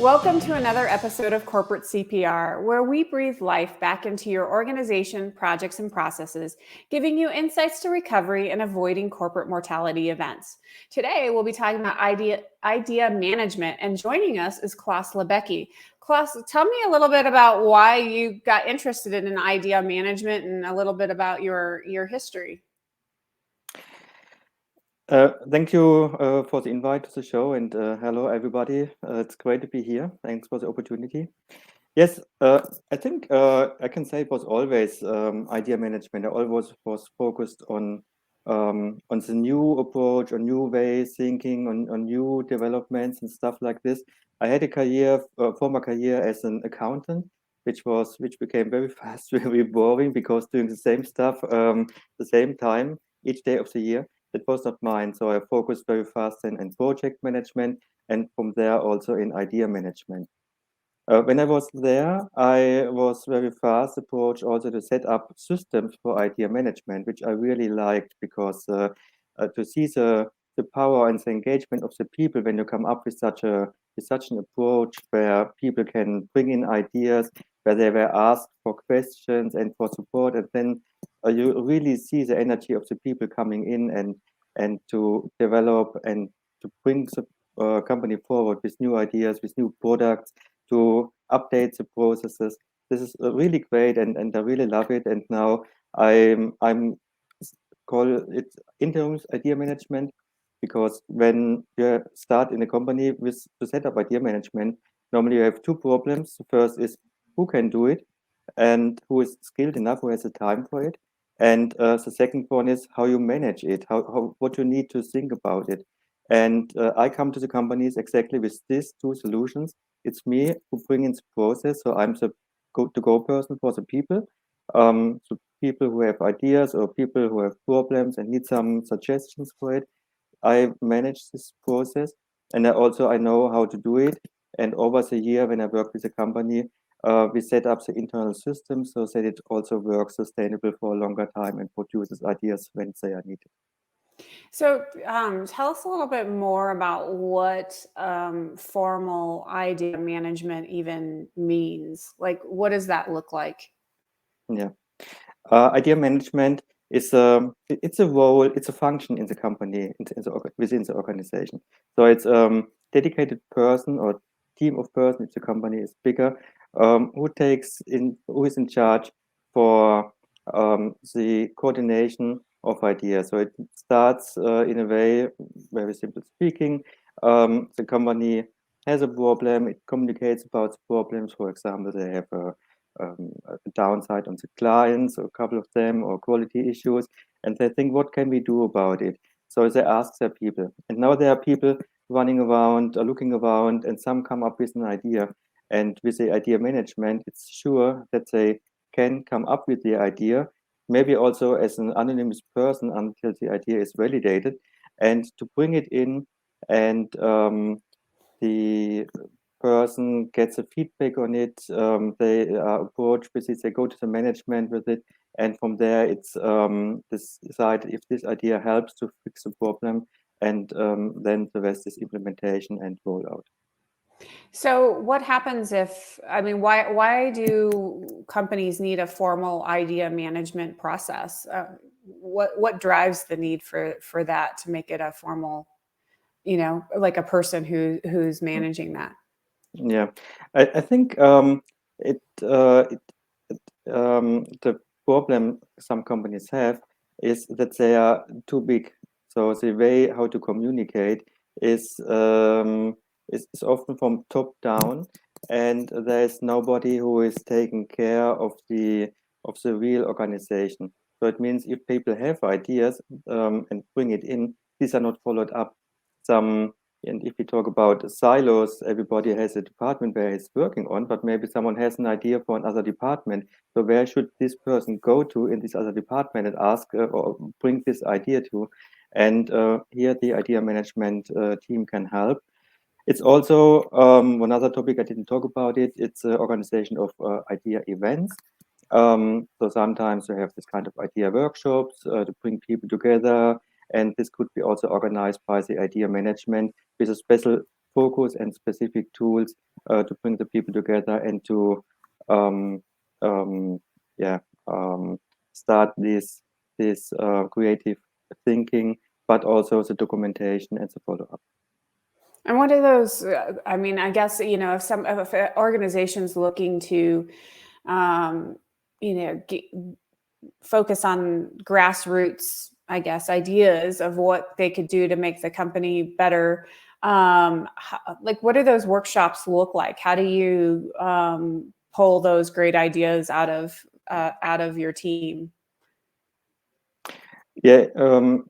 Welcome to another episode of Corporate CPR, where we breathe life back into your organization, projects, and processes, giving you insights to recovery and avoiding corporate mortality events. Today, we'll be talking about idea management, and joining us is Klaus Labecki. Klaus, tell me a little bit about why you got interested in idea management and a little bit about your history. Thank you for the invite to the show, and hello everybody. It's great to be here. Thanks for the opportunity. Yes, I think I can say it was always idea management. I always was focused on the new approach, on new ways thinking, on new developments and stuff like this. I had a former career as an accountant, which became very fast very boring because doing the same stuff the same time each day of the year. That was not mine. So I focused very fast in project management, and from there also in idea management. When I was there, I was very fast approach also to set up systems for idea management, which I really liked because to see the power and the engagement of the people when you come up with such an approach where people can bring in ideas, where they were asked for questions and for support, and then you really see the energy of the people coming in and to develop and to bring the company forward with new ideas, with new products, to update the processes. This is really great, and I really love it. And now I'm call it interim idea management, because when you start in a company with to set up idea management, normally you have two problems. The first is who can do it and who is skilled enough, who has the time for it. And the second one is how you manage it, how what you need to think about it. And I come to the companies exactly with these two solutions. It's me who bring in the process, so I'm the go-to-go person for the people. So people who have ideas or people who have problems and need some suggestions for it. I manage this process, and I know how to do it. And over the year, when I work with a company, we set up the internal system so that it also works sustainable for a longer time and produces ideas when they are needed. So tell us a little bit more about what formal idea management even means. Like, what does that look like? Yeah. Idea management is it's a role, it's a function in the company, within the organization. So it's dedicated person or team of person if the company is bigger, who is in charge for the coordination of ideas. So it starts in a way, very simple speaking. The company has a problem, it communicates about the problems. For example, they have a downside on the clients, or a couple of them, or quality issues, and they think, what can we do about it? So they ask their people, and now there are people running around, looking around, and some come up with an idea. And with the idea management, it's sure that they can come up with the idea, maybe also as an anonymous person until the idea is validated, and to bring it in, and the person gets a feedback on it. They approach with it, they go to the management with it, and from there it's decide if this idea helps to fix the problem, and then the rest is implementation and rollout. So what happens why do companies need a formal idea management process? What drives the need for that to make it a formal, like a person who's managing that? Yeah, I think the problem some companies have is that they are too big. So the way how to communicate is often from top down, and there's nobody who is taking care of the real organization. So it means if people have ideas and bring it in, these are not followed up. Some And if we talk about silos, everybody has a department where he's working on, but maybe someone has an idea for another department. So where should this person go to in this other department and ask or bring this idea to? And here the idea management team can help. It's also one other topic I didn't talk about it. It's organization of idea events. So sometimes we have this kind of idea workshops to bring people together, and this could be also organized by the idea management with a special focus and specific tools to bring the people together and to yeah start this creative thinking, but also the documentation and the follow-up. And what are those? I mean, I guess, if an organization's looking to, um, focus on grassroots, I guess, ideas of what they could do to make the company better. Like, what do those workshops look like? How do you pull those great ideas out of your team? Yeah,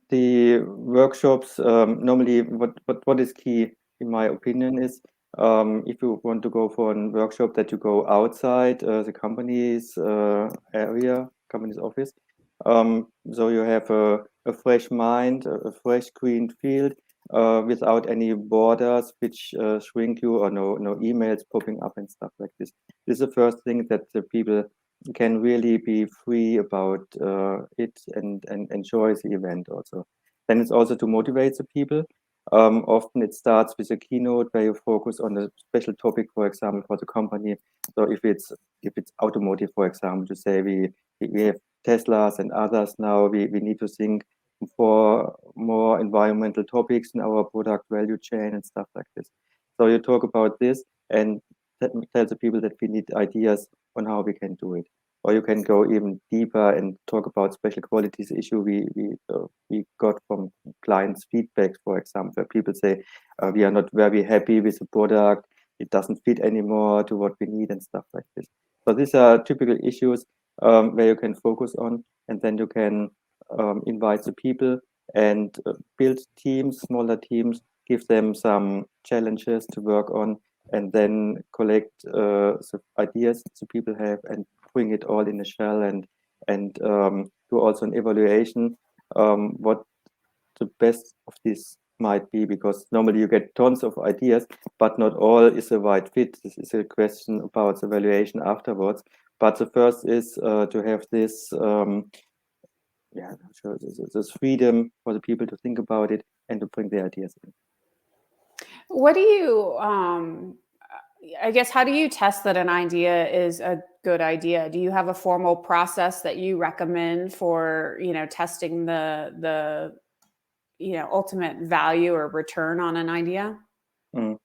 the workshops, normally what is key in my opinion is, if you want to go for a workshop, that you go outside the company's area, company's office. So you have a fresh mind, a fresh green field, without any borders which shrink you, or no emails popping up and stuff like this. This is the first thing, that the people can really be free about it, and enjoy the event also. Then it's also to motivate the people. Often it starts with a keynote where you focus on a special topic, for example, for the company. So if it's automotive, for example, to say we have Teslas and others now, we need to think for more environmental topics in our product value chain and stuff like this. So you talk about this and tell the people that we need ideas on how we can do it. Or you can go even deeper and talk about special qualities issue we got from clients' feedback, for example, where people say we are not very happy with the product, it doesn't fit anymore to what we need and stuff like this. So these are typical issues where you can focus on, and then you can invite the people and build teams, smaller teams, give them some challenges to work on, and then collect the ideas the people have and bring it all in a shell, and do also an evaluation what the best of this might be, because normally you get tons of ideas, but not all is a right fit. This is a question about the evaluation afterwards. But the first is to have this this freedom for the people to think about it and to bring their ideas in. What do you, I guess, how do you test that an idea is a good idea? Do you have a formal process that you recommend for, testing the ultimate value or return on an idea? Mm.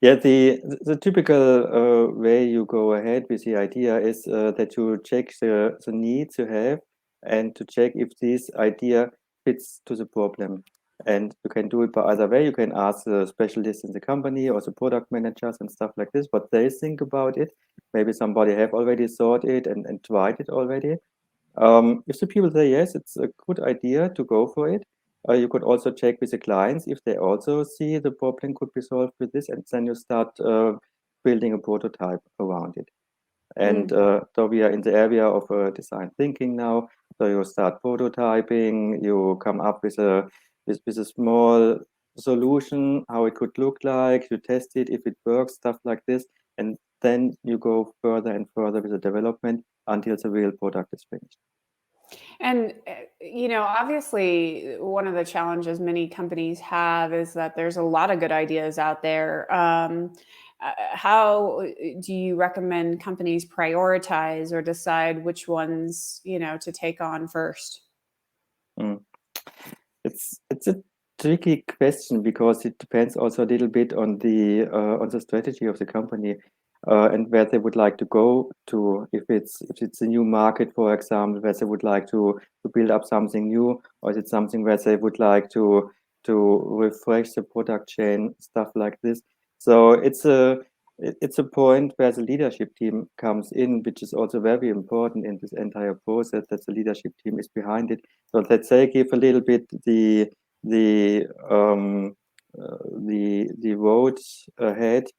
Yeah, the typical way you go ahead with the idea is that you check the needs you have, and to check if this idea fits to the problem. And you can do it by either way. You can ask the specialists in the company or the product managers and stuff like this, what they think about it. Maybe somebody have already thought it and tried it already. If the people say yes, it's a good idea to go for it. You could also check with the clients if they also see the problem could be solved with this, and then you start building a prototype around it. And Mm. so we are in the area of design thinking now. So you start prototyping, you come up with a small solution, how it could look like, you test it, if it works, stuff like this, and then you go further and further with the development until the real product is finished. And, obviously, one of the challenges many companies have is that there's a lot of good ideas out there. How do you recommend companies prioritize or decide which ones, to take on first? Mm. It's a tricky question, because it depends also a little bit on the strategy of the company, and where they would like to go to. If it's a new market, for example, where they would like to build up something new, or is it something where they would like to refresh the product chain, stuff like this. So it's a point where the leadership team comes in, which is also very important in this entire process, that the leadership team is behind it. So let's say give a little bit the um, the roads ahead,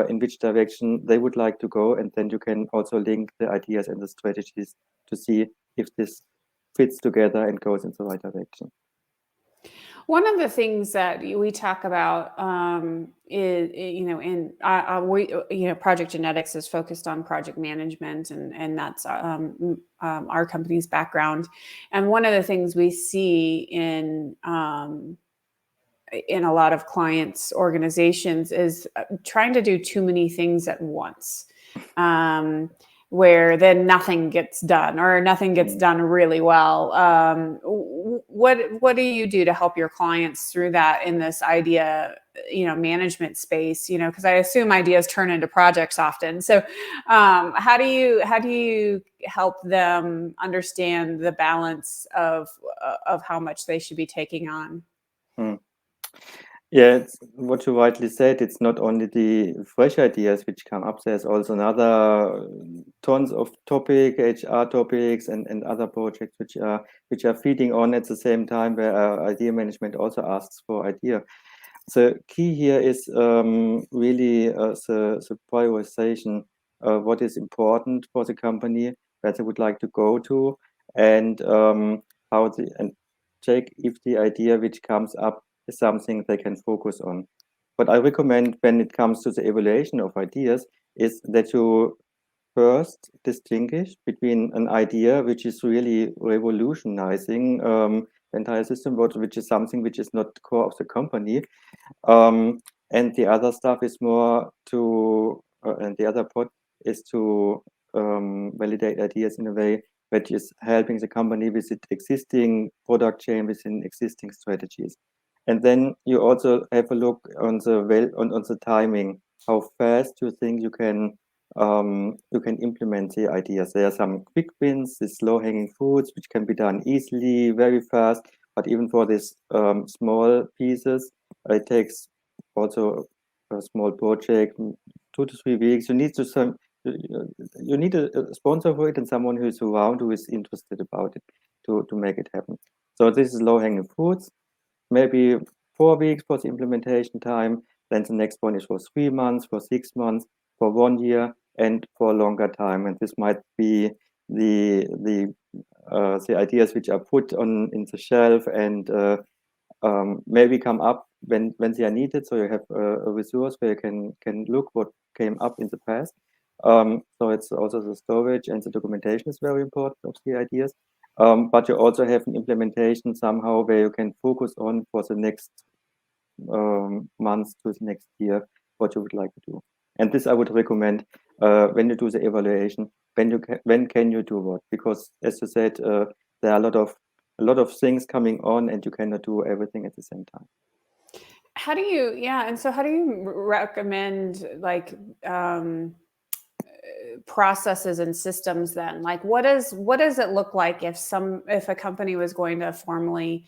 in which direction they would like to go, and then you can also link the ideas and the strategies to see if this fits together and goes in the right direction. One of the things that we talk about is, Project Genetics is focused on project management, and that's our company's background. And one of the things we see in in a lot of clients' organizations is trying to do too many things at once, where then nothing gets done or nothing gets done really well. What do you do to help your clients through that in this idea, management space? Because I assume ideas turn into projects often. So, how do you help them understand the balance of how much they should be taking on? Hmm. Yeah, it's what you rightly said. It's not only the fresh ideas which come up. There's also another tons of HR topics, and other projects which are feeding on at the same time, where idea management also asks for idea. The key here is really the prioritization. What is important for the company, where they would like to go to, and and check if the idea which comes up is something they can focus on. What I recommend when it comes to the evaluation of ideas is that you first distinguish between an idea which is really revolutionizing the entire system, which is something which is not core of the company, and the other stuff is more and the other part is to validate ideas in a way which is helping the company with its existing product chain, within existing strategies. And then you also have a look on the timing, how fast you think you can implement the ideas. There are some quick wins, these low-hanging fruits, which can be done easily, very fast. But even for these small pieces, it takes also a small project, 2 to 3 weeks. You need a sponsor for it, and someone who is around, who is interested about it, to make it happen. So this is low-hanging fruits. Maybe 4 weeks for the implementation time. Then the next one is for 3 months, for 6 months, for 1 year, and for a longer time. And this might be the ideas which are put on in the shelf, and maybe come up when they are needed. So you have a resource where you can look what came up in the past. So it's also the storage and the documentation is very important of the ideas. But you also have an implementation somehow where you can focus on for the next months to the next year what you would like to do. And this I would recommend when you do the evaluation. When can you do what? Because as you said, there are a lot of things coming on, and you cannot do everything at the same time. How do you, yeah, and so how do you recommend processes and systems then? Like what does it look like if a company was going to formally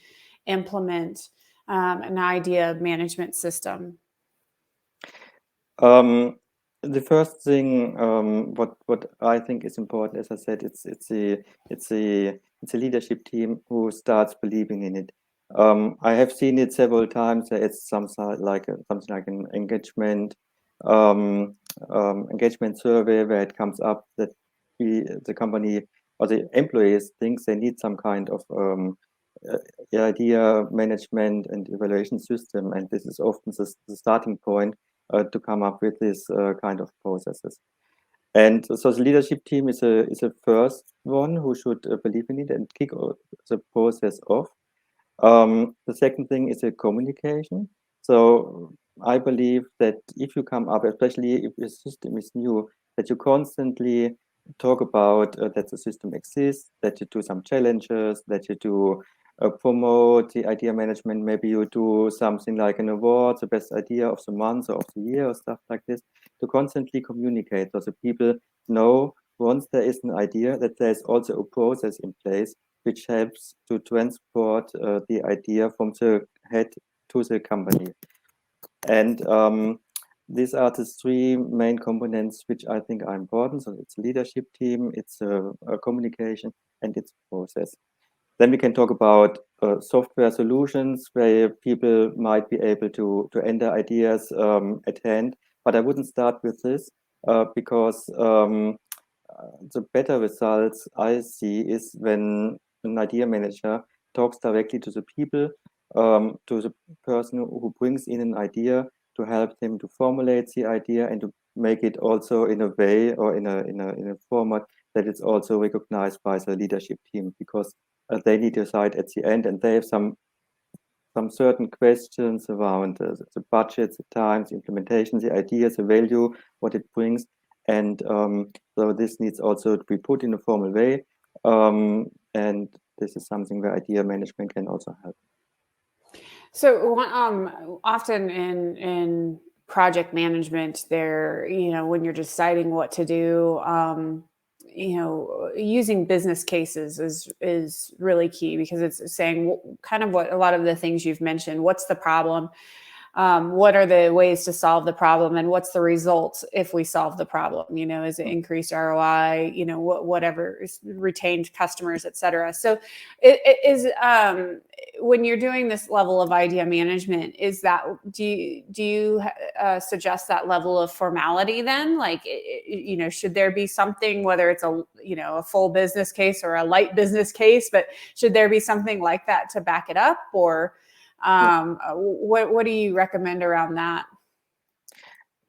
implement an idea management system? The first thing, what I think is important, as I said, it's a leadership team who starts believing in it. I have seen it several times. It's something like an engagement survey where it comes up that the company or the employees thinks they need some kind of idea management and evaluation system, and this is often the starting point to come up with this kind of processes. And so the leadership team is a first one who should believe in it and kick the process off. The second thing is a communication. So I believe that if you come up, especially if the system is new, that you constantly talk about that the system exists, that you do some challenges, that you do promote the idea management. Maybe you do something like an award, the best idea of the month or of the year, or stuff like this, to constantly communicate so the people know once there is an idea that there's also a process in place which helps to transport the idea from the head to the company. And these are the three main components which I think are important. So it's a leadership team, it's a communication, and it's process. Then we can talk about software solutions where people might be able to enter ideas at hand. But I wouldn't start with this because the better results I see is when an idea manager talks directly to the people, to the person who brings in an idea, to help them to formulate the idea and to make it also in a way or in a format that it's also recognized by the leadership team, because they need to decide at the end, and they have some some certain questions around the budgets, the times, the implementation, the ideas, the value, what it brings. And so this needs also to be put in a formal way. And this is something where idea management can also help. So often in project management, there, when you're deciding what to do, using business cases is really key, because it's saying kind of what a lot of the things you've mentioned. What's the problem? What are the ways to solve the problem, and what's the result if we solve the problem? Is it increased ROI? Whatever, retained customers, et cetera. So it is, when you're doing this level of idea management, do you suggest that level of formality then? Like, should there be something, whether it's a full business case or a light business case, but should there be something like that to back it up? Or what do you recommend around that?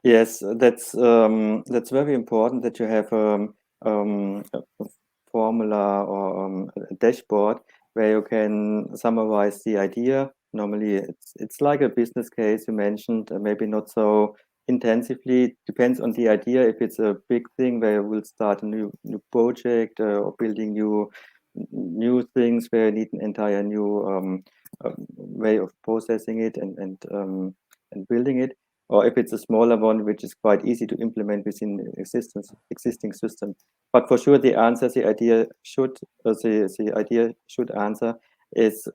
Yes, that's very important that you have a formula or a dashboard where you can summarize the idea. Normally, it's like a business case you mentioned, maybe not so intensively. Depends on the idea. If it's a big thing where you will start a new project or building new things where you need an entire new way of processing it and building it, or if it's a smaller one, which is quite easy to implement within the existing system. But for sure, the idea should answer is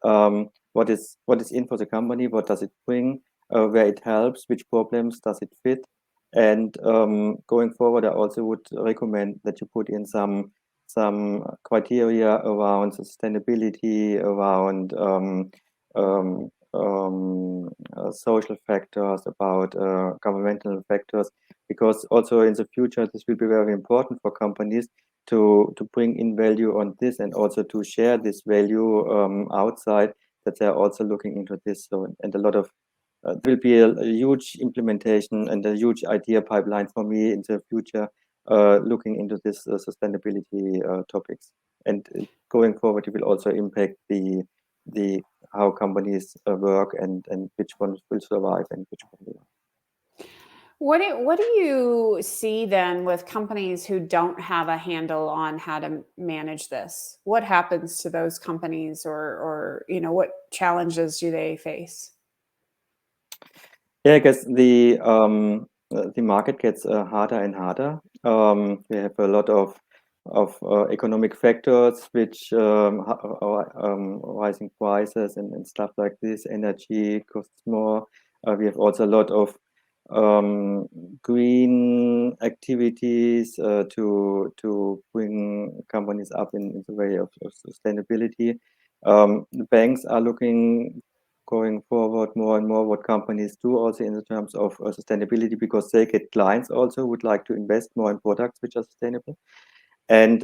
what is in for the company, what does it bring, where it helps, which problems does it fit, and going forward, I also would recommend that you put in some criteria around sustainability, around social factors, about governmental factors, because also in the future this will be very important for companies to bring in value on this, and also to share this value outside, that they're also looking into this. So, and a lot of there will be a huge implementation and a huge idea pipeline for me in the future, looking into this sustainability topics. And going forward, it will also impact the how companies work, and which ones will survive and which one will. What do you see then with companies who don't have a handle on how to manage this? What happens to those companies, or what challenges do they face? Yeah, I guess the market gets harder and harder. We have a lot of economic factors which rising prices and stuff like this. Energy costs more. We have also a lot of green activities to bring companies up in the way of sustainability. The banks are looking going forward more and more what companies do also in the terms of sustainability, because they get clients also would like to invest more in products which are sustainable. And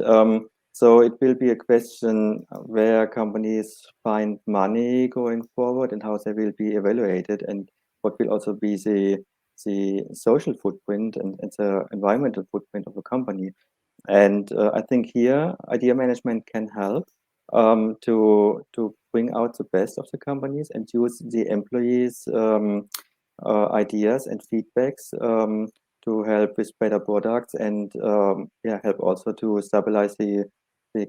so it will be a question where companies find money going forward, and how they will be evaluated, and what will also be the social footprint and the environmental footprint of a company. And I think here idea management can help to bring out the best of the companies and use the employees' ideas and feedbacks to help with better products, and help also to stabilize the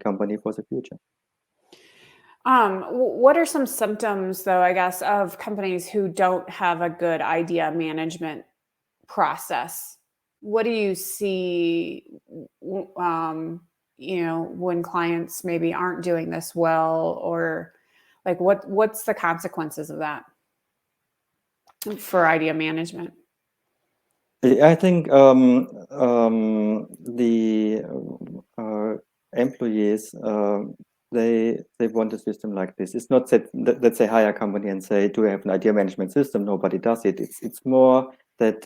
company for the future. What are some symptoms, though, I guess, of companies who don't have a good idea management process? What do you see, when clients maybe aren't doing this well, or like what's the consequences of that for idea management? I think the employees, they want a system like this. It's not that they hire a company and say, "Do you have an idea management system?" Nobody does it. It's more that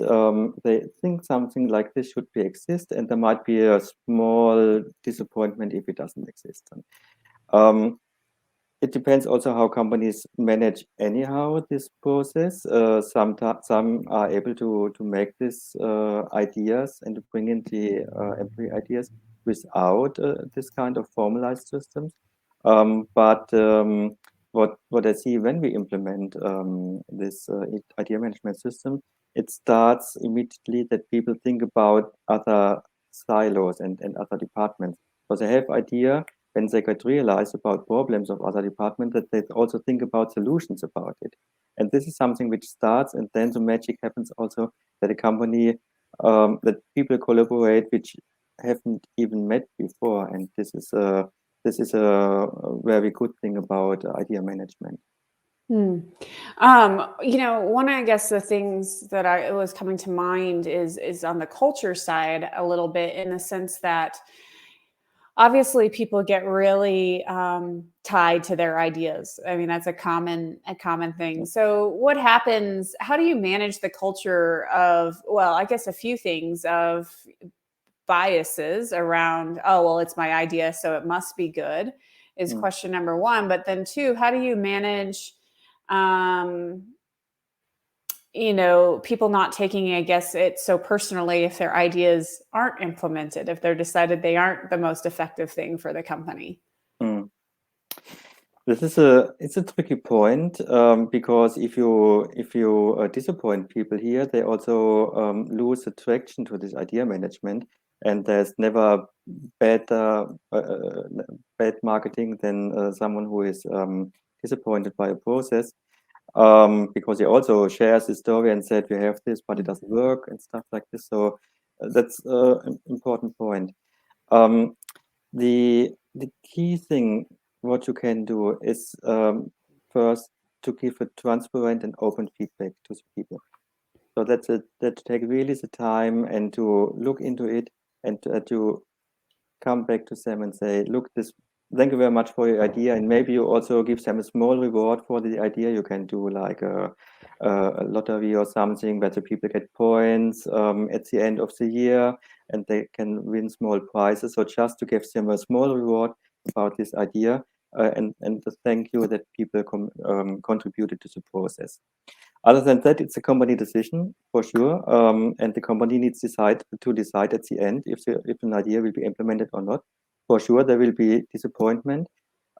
they think something like this should be exist, and there might be a small disappointment if it doesn't exist. It depends also how companies manage anyhow this process. Some are able to make these ideas and to bring in the employee ideas without this kind of formalized systems. But what I see when we implement this idea management system, it starts immediately that people think about other silos and other departments. So they have idea when they get realized about problems of other departments that they also think about solutions about it. And this is something which starts, and then the magic happens also that a company that people collaborate which haven't even met before, and this is a very good thing about idea management. One, I guess the things that I was coming to mind is on the culture side a little bit, in the sense that obviously people get really tied to their ideas. I mean, that's a common thing. So what happens, how do you manage the culture of, well, I guess a few things, of biases around, oh, well, it's my idea, so it must be good, is question number one. But then two, how do you manage um people not taking, I guess, it so personally if their ideas aren't implemented, if they're decided they aren't the most effective thing for the company? Mm. This is it's a tricky point because if you disappoint people here, they also lose attraction to this idea management, and there's never better bad marketing than someone who is disappointed by a process because he also shares his story and said we have this but it doesn't work and stuff like this. So that's an important point. Um, the key thing what you can do is first to give a transparent and open feedback to the people. So that's it. That to take really the time and to look into it and to come back to them and say, look, this. Thank you very much for your idea, and maybe you also give them a small reward for the idea. You can do like a lottery or something where the people get points at the end of the year, and they can win small prizes. So just to give them a small reward about this idea, and to thank you that people contributed to the process. Other than that, it's a company decision for sure, and the company needs to decide at the end if an idea will be implemented or not. For sure, there will be disappointment,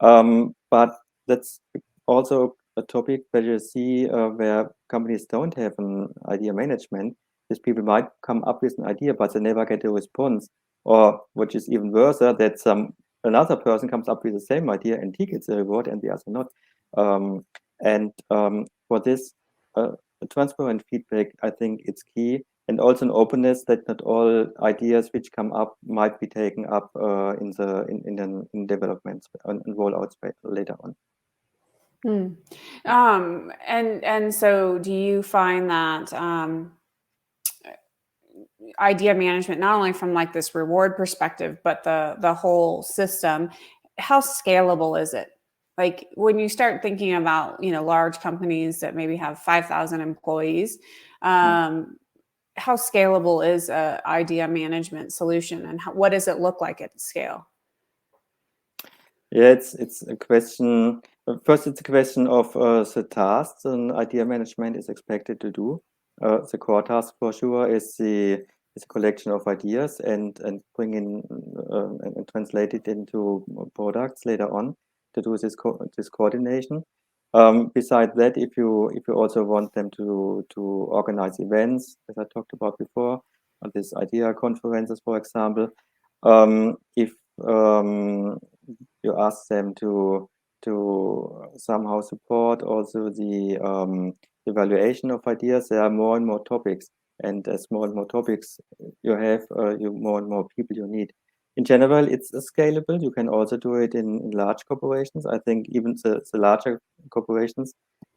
but that's also a topic where you see where companies don't have an idea management. These people might come up with an idea, but they never get a response, or which is even worse, that another person comes up with the same idea and he gets a reward and the other not. For this transparent feedback, I think it's key, and also an openness that not all ideas which come up might be taken up in developments and rollouts later on. And so do you find that idea management, not only from like this reward perspective, but the whole system, how scalable is it? Like when you start thinking about, large companies that maybe have 5,000 employees, how scalable is a idea management solution, and what does it look like at scale? Yeah, it's a question. First, it's a question of the tasks an idea management is expected to do. The core task for sure is a collection of ideas and bring in and translate it into products later on to do this coordination. Besides that, if you also want them to organize events, as I talked about before, this idea conferences, for example, if you ask them to somehow support also the evaluation of ideas, there are more and more topics, and as more and more topics you have, you more and more people you need. In general, it's scalable. You can also do it in large corporations. I think even the larger corporations.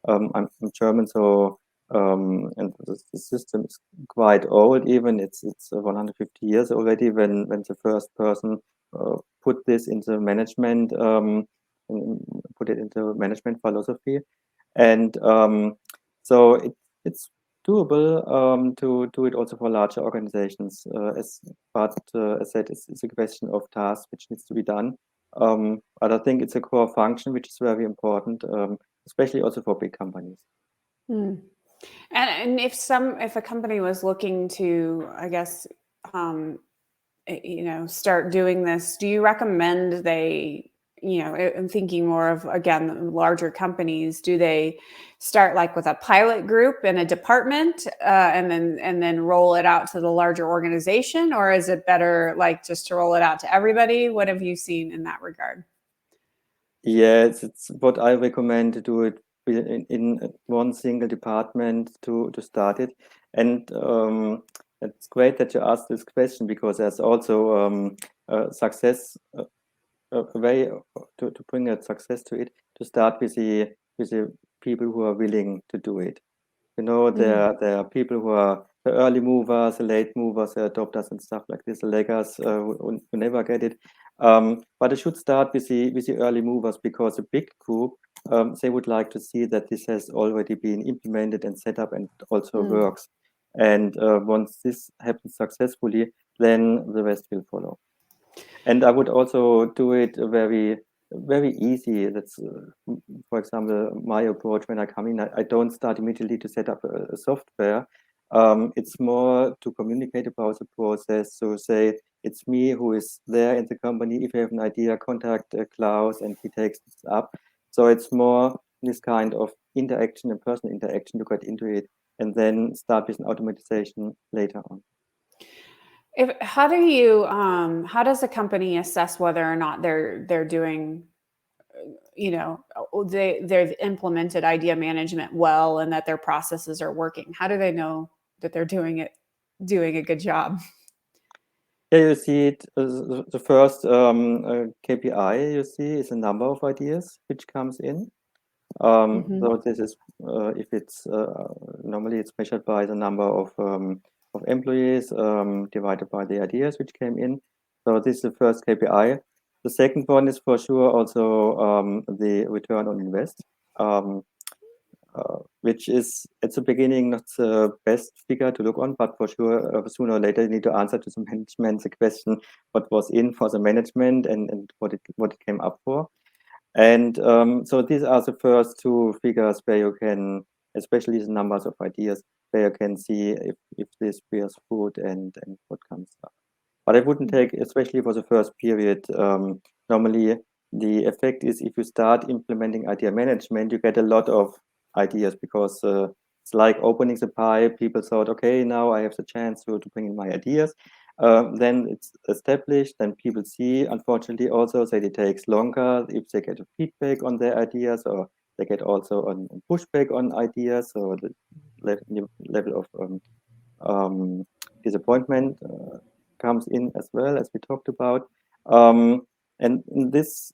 I'm German, so and the system is quite old. Even it's 150 years already when the first person put this into management, put it into management philosophy, and so it's doable to do it also for larger organizations. As I said, it's a question of tasks which needs to be done. But I think it's a core function which is very important, especially also for big companies. Hmm. And if a company was looking to, I guess, start doing this, do you recommend they, I'm thinking more of, again, larger companies. Do they start like with a pilot group in a department and then roll it out to the larger organization, or is it better like just to roll it out to everybody? What have you seen in that regard? Yes, it's what I recommend to do it in one single department to start it. And it's great that you asked this question, because there's also success a way to bring a success to it, to start with the people who are willing to do it. There are people who are the early movers, the late movers, the adopters and stuff like this, the laggers who never get it. But I should start with the early movers, because a big group, they would like to see that this has already been implemented and set up and also works. And once this happens successfully, then the rest will follow. And I would also do it very, very easy. That's, for example, my approach when I come in. I don't start immediately to set up a software. It's more to communicate about the process. So say, it's me who is there in the company. If you have an idea, contact Klaus, and he takes this up. So it's more this kind of interaction and personal interaction to get into it, and then start with an automatization later on. How does a company assess whether or not they're doing, they've implemented idea management well and that their processes are working? How do they know that they're doing a good job? Yeah, you see it. The first KPI you see is a number of ideas which comes in. So this is if it's normally it's measured by the number of employees divided by the ideas which came in. So this is the first KPI. The second one is for sure also the return on invest, which is at the beginning not the best figure to look on, but for sure sooner or later you need to answer to the management the question what was in for the management and what it came up for. And so these are the first two figures where you can, especially the numbers of ideas, where you can see if this bears fruit and what comes up. But I wouldn't take, especially for the first period, normally the effect is if you start implementing idea management, you get a lot of ideas, because it's like opening the pie. People thought, okay, now I have the chance to bring in my ideas. Then it's established, then people see, unfortunately, also that it takes longer if they get a feedback on their ideas, or they get also a pushback on ideas, so the level of disappointment comes in as well, as we talked about. And in this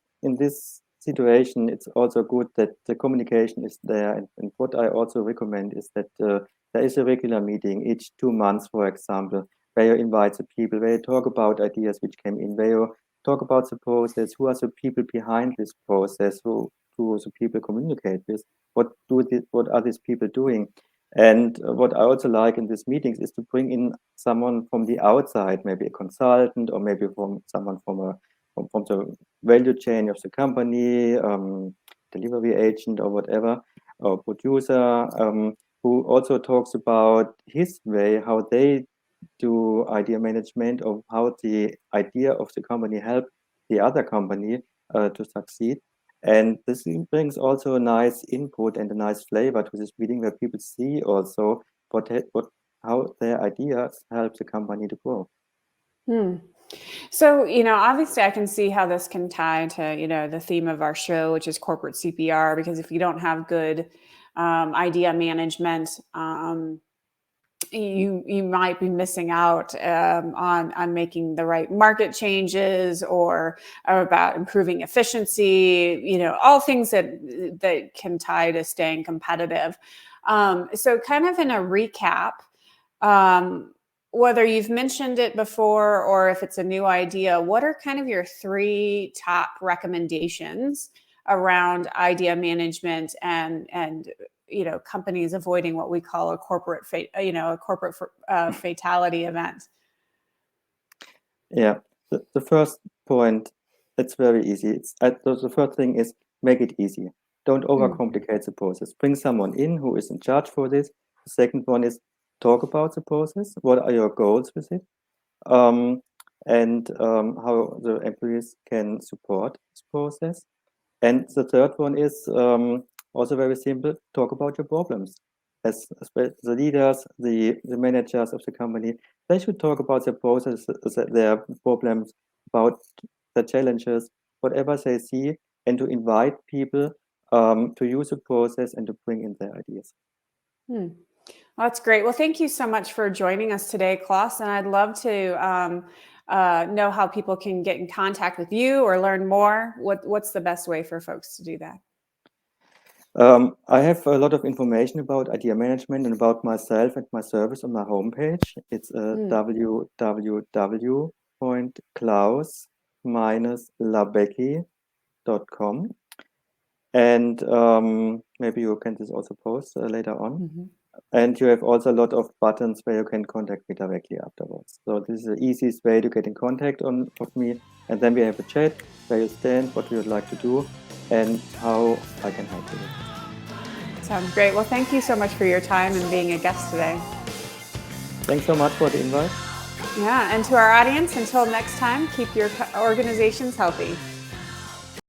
situation, it's also good that the communication is there. And what I also recommend is that there is a regular meeting each 2 months, for example, where you invite the people, where you talk about ideas which came in, where you talk about the process, who are the people behind this process, who the people communicate with, what are these people doing. And what I also like in these meetings is to bring in someone from the outside, maybe a consultant, or maybe from someone from the value chain of the company, delivery agent or whatever, or producer, who also talks about his way, how they do idea management, or how the idea of the company help the other company to succeed. And this brings also a nice input and a nice flavor to this meeting, where people see also how their ideas help the company to grow. So, obviously I can see how this can tie to, the theme of our show, which is corporate CPR, because if you don't have good idea management, you might be missing out on making the right market changes, or about improving efficiency, all things that can tie to staying competitive. So kind of in a recap, whether you've mentioned it before or if it's a new idea, what are kind of your 3 top recommendations around idea management and companies avoiding what we call a corporate fatality event? Yeah, the first point, it's very easy. The first thing is make it easy. Don't overcomplicate the process. Bring someone in who is in charge for this. The second one is talk about the process. What are your goals with it? and how the employees can support this process. And the third one is also very simple, talk about your problems. As the leaders, the managers of the company, they should talk about their processes, their problems, about the challenges, whatever they see, and to invite people to use the process and to bring in their ideas. Hmm. Well, that's great. Well, thank you so much for joining us today, Klaus. And I'd love to know how people can get in contact with you or learn more. What's the best way for folks to do that? I have a lot of information about idea management and about myself and my service on my homepage. It's www.klaus-labecki.com. And maybe you can just also post later on. Mm-hmm. And you have also a lot of buttons where you can contact me directly afterwards. So this is the easiest way to get in contact with me. And then we have a chat where you stand, what you would like to do, and how I can help you. Sounds great. Well, thank you so much for your time and being a guest today. Thanks so much for the invite. Yeah, and to our audience, until next time, keep your organizations healthy.